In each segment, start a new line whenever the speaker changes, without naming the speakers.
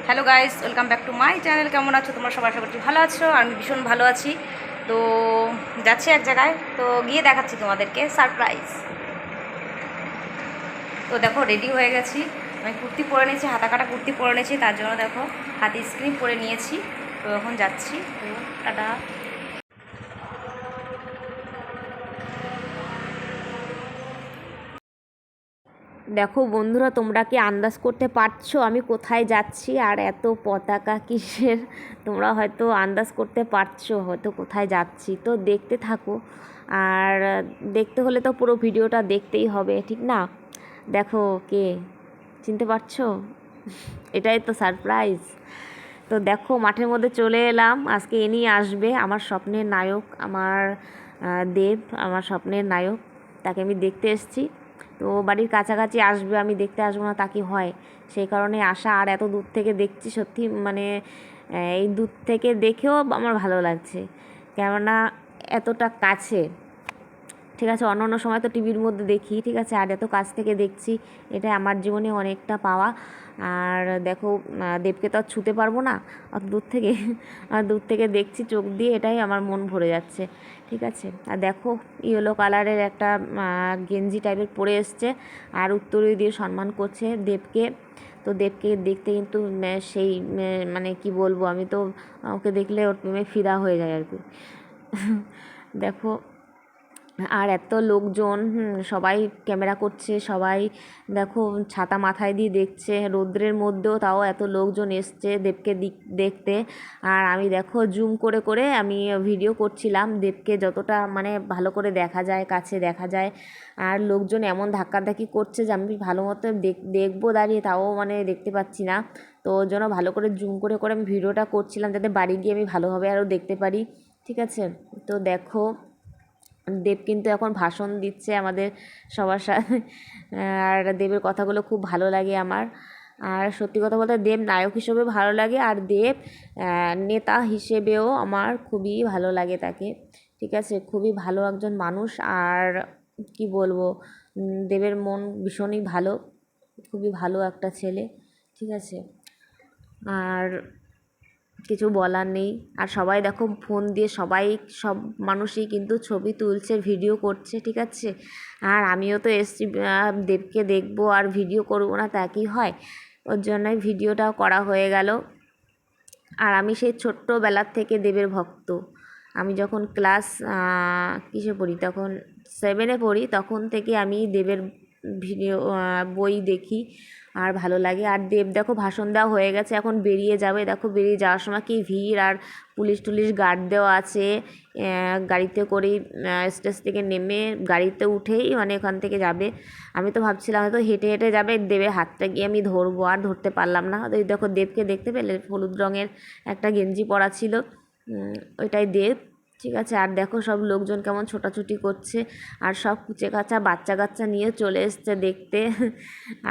Hello guys, welcome back to my channel. কেমন আছো তোমরা সবাই? আশা করছি ভালো আছো। আমি ভীষণ ভালো আছি। তো যাচ্ছি এক জায়গায়, তো গিয়ে দেখাচ্ছি তোমাদেরকে সারপ্রাইজ। তো দেখো রেডি হয়ে গেছি। আমি কুর্তি পরে নিয়েছি, হাতা কাটা কুর্তি পরে নিয়েছি, তার জন্য দেখো হাতে স্ক্রিন পরে নিয়েছি। তো এখন যাচ্ছি। তো টাটা। দেখো বন্ধুরা, তোমরা কি আন্দাজ করতে পারছো আমি কোথায় যাচ্ছি আর এত পতাকা কিসের? তোমরা হয়তো আন্দাজ করতে পারছো হয়তো কোথায় যাচ্ছি। তো দেখতে থাকো, আর দেখতে হলে তো পুরো ভিডিওটা দেখতেই হবে, ঠিক না? দেখো, কে চিনতে পারছো? এটাই তো সারপ্রাইজ। তো দেখো মাঠের মধ্যে চলে এলাম। আজকে ইনি আসবে, আমার স্বপ্নের নায়ক, আমার দেব, আমার স্বপ্নের নায়ক। তাকে আমি দেখতে এসেছি। তো বাড়ির কাছাকাছি আসবে, আমি দেখতে আসবো না তা কি হয়? সেই কারণে আসা, আর এত দূর থেকে দেখছি, সত্যি মানে এই দূর থেকে দেখেও আমার ভালো লাগছে, কেননা এতটা কাছে। ঠিক আছে, অন্য অন্য সময় তো টিভির মধ্যে দেখি, ঠিক আছে, আর এত কাছ থেকে দেখছি, এটা আমার জীবনে অনেকটা পাওয়া। আর দেখো, দেবকে তো আর ছুতে পারবো না অত দূর থেকে, আর দূর থেকে দেখছি চোখ দিয়ে, এটাই আমার মন ভরে যাচ্ছে। ঠিক আছে, আর দেখো ইয়েলো কালারের একটা গেঞ্জি টাইপের পরে এসছে, আর উত্তরীয় দিয়ে সম্মান করছে দেবকে। তো দেবকে দেখতে কিন্তু সেই মানে কি বলবো, আমি তো ওকে দেখলে ওর প্রেমে ফিদা হয়ে যায় আর কি। দেখো, আর এত লোকজন, সবাই ক্যামেরা করছে, সবাই দেখো ছাতা মাথায় দিয়ে দেখছে রৌদ্রের মধ্যেও, তাও এত লোকজন এসছে দেবকে দেখতে। আর আমি দেখো জুম করে করে আমি ভিডিও করছিলাম, দেবকে যতটা মানে ভালো করে দেখা যায়, কাছে দেখা যায়। আর লোকজন এমন ধাক্কাধাক্কি করছে যে আমি ভালো মতো দেখবো দাঁড়িয়ে, তাও মানে দেখতে পাচ্ছি না। তো ওর জন্য ভালো করে জুম করে করে আমি ভিডিওটা করছিলাম, যাতে বাড়ি গিয়ে আমি ভালোভাবে আরও দেখতে পারি। ঠিক আছে, তো দেখো দেব কিন্তু এখন ভাষণ দিচ্ছে আমাদের সবার সাথে। আর দেবের কথাগুলো খুব ভালো লাগে আমার। আর সত্যি কথা বলতে দেব নায়ক হিসেবে ভালো লাগে, আর দেব নেতা হিসেবেও আমার খুবই ভালো লাগে তাকে। ঠিক আছে, খুবই ভালো একজন মানুষ। আর কি বলবো, দেবের মন ভীষণই ভালো, খুবই ভালো একটা ছেলে। ঠিক আছে, আর কিছু বলার নেই। আর সবাই দেখো ফোন দিয়ে সবাই, সব মানুষই কিন্তু ছবি তুলছে, ভিডিও করছে। ঠিক আছে, আর আমিও তো এসছি দেবকে দেখবো আর ভিডিও করবো না তা কি হয়? ওর জন্যই ভিডিওটাও করা হয়ে গেল। আর আমি সেই ছোট্টবেলার থেকে দেবের ভক্ত। আমি যখন ক্লাস কিসে পড়ি, তখন 7-এ পড়ি, তখন থেকে আমি দেবের ভিডিও বই দেখি, আর ভালো লাগে। আর দেব দেখো ভাষণ দেওয়া হয়ে গেছে, এখন বেরিয়ে যাবে। দেখো বেরিয়ে যাওয়ার সময় কি ভিড়, আর পুলিশ টুলিশ গার্ড দেওয়া আছে। গাড়িতে করেই স্টেজ থেকে নেমে গাড়িতে উঠেই মানে ওখান থেকে যাবে। আমি তো ভাবছিলাম হয়তো হেঁটে হেঁটে যাবে, দেবের হাতটা গিয়ে আমি ধরবো, আর ধরতে পারলাম না। তো দেখো দেবকে দেখতে পেলে, হলুদ রঙের একটা গেঞ্জি পরা ছিল, ওইটাই দেব। ঠিক আছে, আর দেখো সব লোকজন কেমন ছোটাছুটি করছে, আর সব কুচে কাচা বাচ্চা কাচ্চা নিয়ে চলে এসছে দেখতে।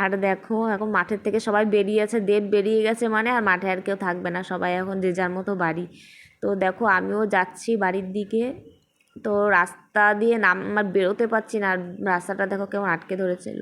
আর দেখো এখন মাঠের থেকে সবাই বেরিয়েছে, দেব বেরিয়ে গেছে মানে আর মাঠে আর কেউ থাকবে না, সবাই এখন যে যার মতো বাড়ি। তো দেখো আমিও যাচ্ছি বাড়ির দিকে। তো রাস্তা দিয়ে আমার বেরোতে পারছি না, আর রাস্তাটা দেখো কেমন আটকে ধরেছিল।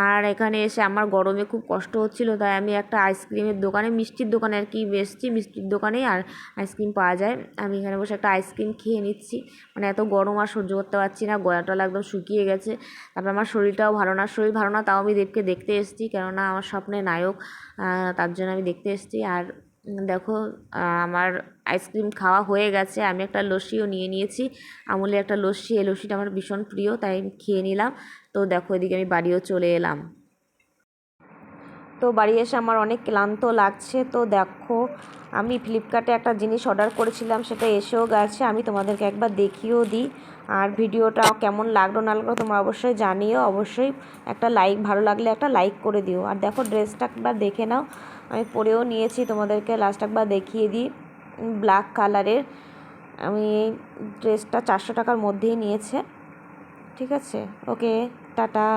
আর এখানে এসে আমার গরমে খুব কষ্ট হচ্ছিলো, তাই আমি একটা আইসক্রিমের দোকানে, মিষ্টির দোকানে আর কি এসেছি, মিষ্টির দোকানেই আর আইসক্রিম পাওয়া যায়। আমি এখানে বসে একটা আইসক্রিম খেয়ে নিচ্ছি, মানে এত গরম আর সহ্য করতে পারছি না, গলা টলা একদম শুকিয়ে গেছে। তারপর আমার শরীরটাও ভালো না, শরীর ভালো না, তাও আমি দেবকে দেখতে এসেছি, কেননা আমার স্বপ্নের নায়ক, তার জন্য আমি দেখতে এসেছি। আর দেখো আমার আইসক্রিম খাওয়া হয়ে গেছে, আমি একটা লস্যিও নিয়ে নিয়েছি, আমুলের একটা লস্যি, এই লস্যিটা আমার ভীষণ প্রিয়, তাই খেয়ে নিলাম। তো দেখো এদিকে আমি বাড়িও চলে এলাম। তো বাড়ি এসে আমার অনেক ক্লান্ত লাগছে। তো দেখো আমি ফ্লিপকার্টে একটা জিনিস অর্ডার করেছিলাম, সেটা এসেও গেছে, আমি তোমাদেরকে একবার দেখিয়েও দিই। আর ভিডিওটা কেমন লাগলো না লাগলো তোমরা অবশ্যই জানিও, অবশ্যই একটা লাইক, ভালো লাগলে একটা লাইক করে দিও। আর দেখো ড্রেসটা একবার দেখে নাও, আমি পরেও নিয়েছি, তোমাদেরকে লাস্ট একবার দেখিয়ে দিই। ব্ল্যাক কালারের, আমি এই ড্রেসটা 400 টাকার মধ্যেই নিয়েছে। ঠিক আছে, ওকে, টাটা।